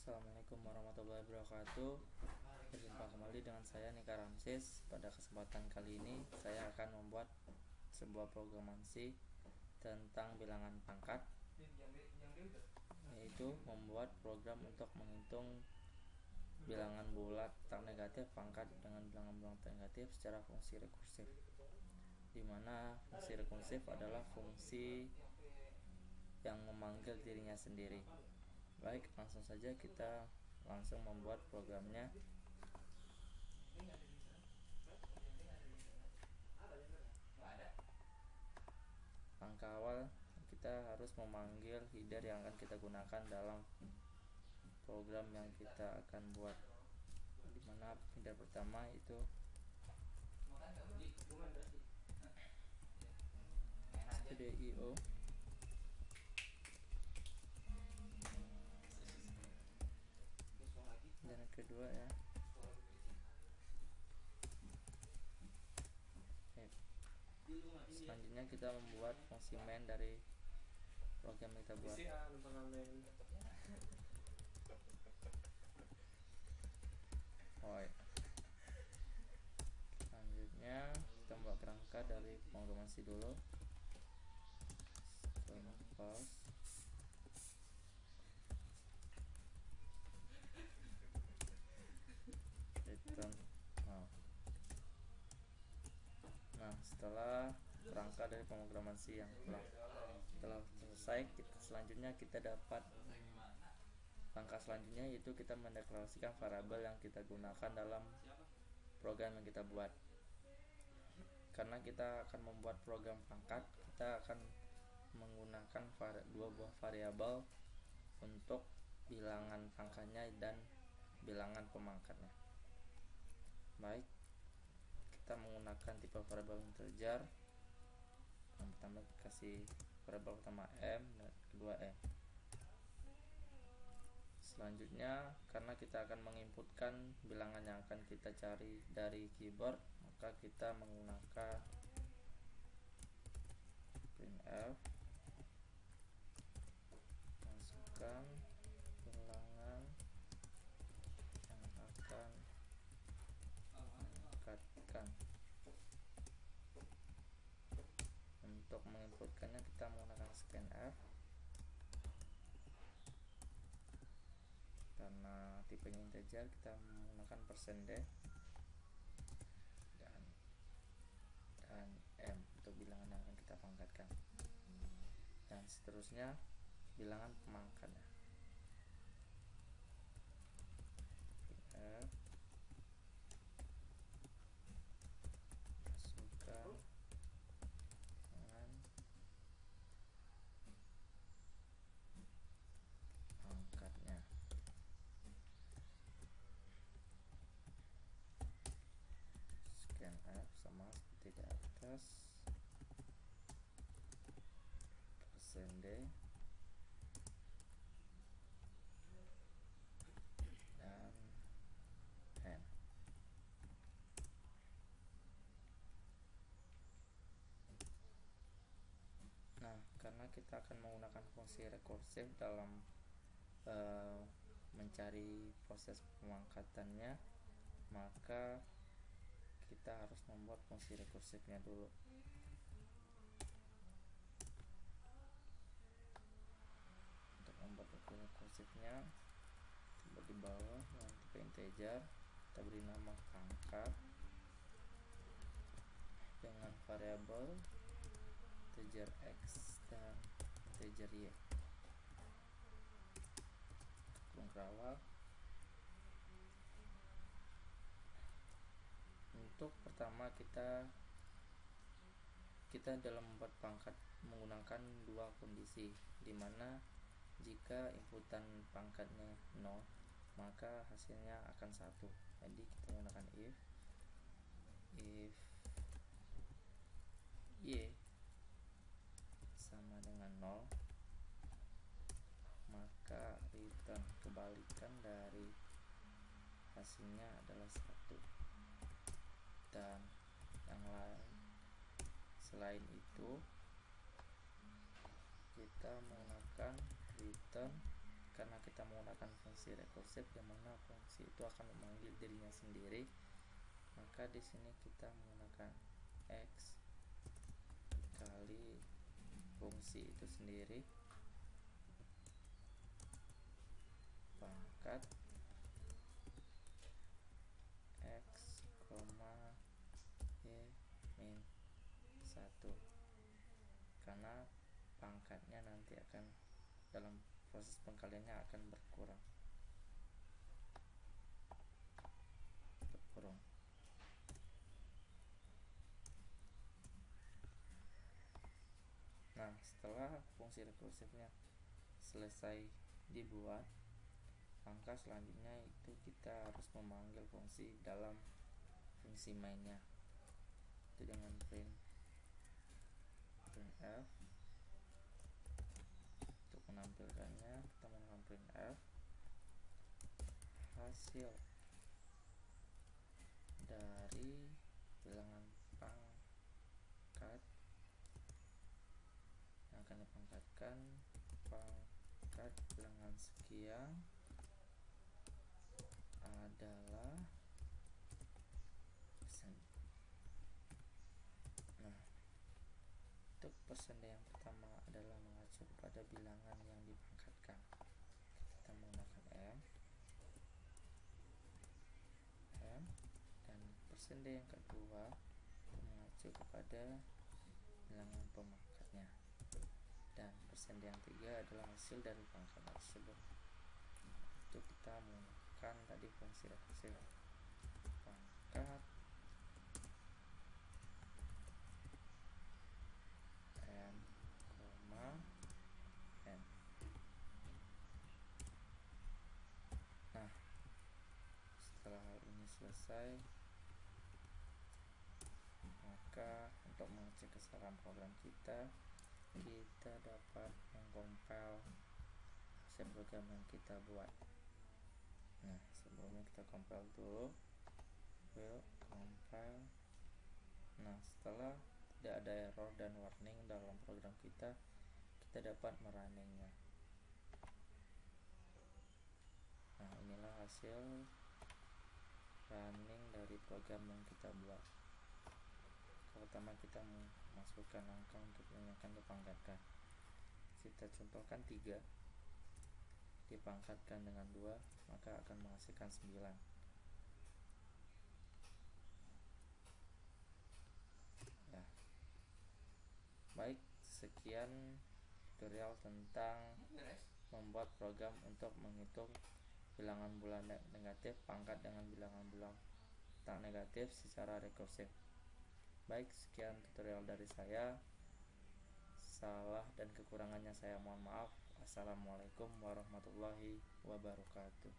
Assalamualaikum warahmatullahi wabarakatuh. Berjumpa kembali dengan saya Nika Ramsis. Pada kesempatan kali ini saya akan membuat sebuah programasi tentang bilangan pangkat, yaitu membuat program untuk menghitung bilangan bulat tak negatif pangkat dengan bilangan tak negatif secara fungsi rekursif, di mana fungsi rekursif adalah fungsi yang memanggil dirinya sendiri. Baik, langsung saja kita langsung membuat programnya. Langkah awal, kita harus memanggil header yang akan kita gunakan dalam program yang kita akan buat, dimana header pertama itu stdio, dan yang kedua ya selanjutnya kita membuat fungsi main dari program yang kita buat. Selanjutnya kita membuat kerangka dari programasi dulu. Return. Nah, setelah kerangka dari pemrograman yang telah selesai, selanjutnya kita dapat langkah selanjutnya, yaitu kita mendeklarasikan variabel yang kita gunakan dalam program yang kita buat. Karena kita akan membuat program pangkat, kita akan menggunakan dua buah variabel untuk bilangan pangkatnya dan bilangan pemangkatnya. Baik, kita menggunakan tipe variabel integer. Yang pertama kasih variabel pertama m dan kedua n. Selanjutnya, karena kita akan menginputkan bilangan yang akan kita cari dari keyboard, maka kita menggunakan printf, masukkan bilangan yang akan mengangkatkan. Untuk menginputkannya kita menggunakan scanf, karena tipenya integer kita menggunakan %d dan m untuk bilangan yang akan kita pangkatkan, dan seterusnya bilangan pemangkatnya. Masukkan dengan pangkatnya. Scanf sama seperti di atas, %d dan n. Nah, karena kita akan menggunakan fungsi rekursif dalam mencari proses pemangkatannya, maka kita harus membuat fungsi rekursifnya dulu. Untuk membuat fungsi rekursifnya, coba di bawah yang tipe integer, kita beri nama pangkat dengan variabel integer x dan integer y. Kurung kerawal. Untuk pertama kita dalam membuat pangkat menggunakan dua kondisi, dimana jika inputan pangkatnya 0 maka hasilnya akan 1. Jadi kita menggunakan if y sama dengan 0, maka return kebalikan dari hasilnya adalah 1. Dan yang lain selain itu, kita menggunakan return karena kita menggunakan fungsi rekursif yang mana fungsi itu akan memanggil dirinya sendiri, maka di sini kita menggunakan X kali fungsi itu sendiri pangkat X, Y min 1, karena pangkatnya nanti akan dalam proses pengkaliannya akan berkurang. Nah, setelah fungsi rekursifnya selesai dibuat, langkah selanjutnya itu kita harus memanggil fungsi dalam fungsi mainnya, itu dengan printf. Untuk menampilkannya kita menggunakan printf hasil dari bilangan pangkat yang akan dipangkatkan, pangkat bilangan sekian adalah persen. Nah, untuk persen yang pertama adalah mengacu pada bilangan yang dipangkatkan, kita menggunakan M, dan persen yang kedua mengacu kepada bilangan pemangkatnya, dan persen yang ketiga adalah hasil dari pangkat tersebut. Itu kita menggunakan tadi fungsi rekursif pangkat M, N. Nah, setelah hal ini selesai, maka untuk mengecek kesalahan program kita dapat mengcompile hasil program yang kita buat. Nah, sebelumnya kita compile dulu, will compile. Nah, setelah tidak ada error dan warning dalam program kita dapat merunningnya. Nah, inilah hasil running dari program yang kita buat. Pertama kita memasukkan angka untuk yang akan dipangkatkan. Kita contohkan 3 dipangkatkan dengan 2, maka akan menghasilkan 9. Ya. Baik, sekian tutorial tentang membuat program untuk menghitung bilangan bulan negatif pangkat dengan bilangan bulan tak negatif secara rekursif. Baik, sekian tutorial dari saya. Salah dan kekurangannya saya mohon maaf. Assalamualaikum warahmatullahi wabarakatuh.